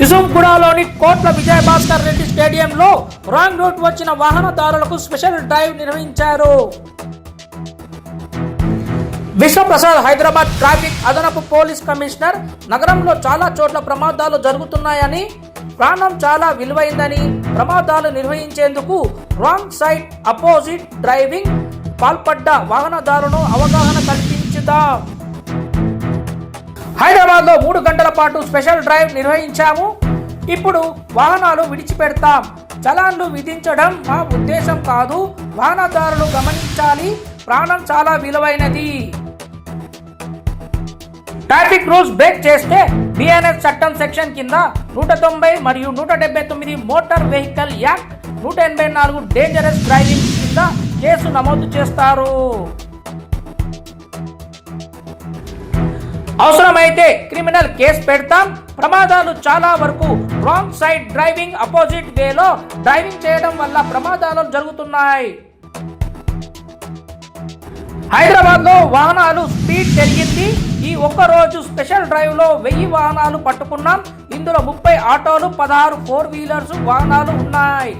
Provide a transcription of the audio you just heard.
ఇసుంగూడలోని కోట్ల విజయభాస్కర్ రెడ్డి స్టేడియంలో wrong route వచ్చిన వాహనదారులకు స్పెషల్ డ్రైవ్ నిర్వహించారు. విశ్వప్రసాద్ హైదరాబాద్ ట్రాఫిక్ అదనపు పోలీస్ కమిషనర్ నగరంలో చాలా చోట్ల ప్రమాదాలు జరుగుతున్నాయని, ప్రాణం చాలా విలువైందని, ప్రమాదాలు నిర్వహించేందుకు రాంగ్ సైడ్ అపోజిట్ డ్రైవింగ్ పాల్పడ్డ వాహనదారులను అవగాహన కల్పించుదాం. హైదరాబాద్లో 3 గంటల పాటు స్పెషల్ డ్రైవ్ నిర్వహించాము. ఇప్పుడు వాహనాలు విడిచిపెడతాం. చలాన్లు విధించడం మా ఉద్దేశం కాదు. వాహనదారులు గమనించాలి, ప్రాణం చాలా విలువైనది. ట్రాఫిక్ రూల్స్ బ్రేక్ చేస్తే బిఎన్ఎస్ చట్టం సెక్షన్ కింద 190 మరియు 179 motor vehicle act 184 dangerous driving కింద కేసు నమోదు చేస్తారు. అవసరమైతే క్రిమినల్ కేసు పెడతాం. ప్రమాదాలు చాలా వరకు రాంగ్ సైడ్ డ్రైవింగ్, అపోజిట్ వేలో డ్రైవింగ్ చేయడం వల్ల ప్రమాదాలు జరుగుతున్నాయి. హైదరాబాద్ లో వాహనాలు స్పీడ్ పెరిగింది. ఈ ఒక్క రోజు స్పెషల్ డ్రైవ్ లో 1000 వాహనాలు పట్టుకున్నాం. ఇందులో 30 ఆటోలు, 16 4 వీలర్స్ వాహనాలు ఉన్నాయి.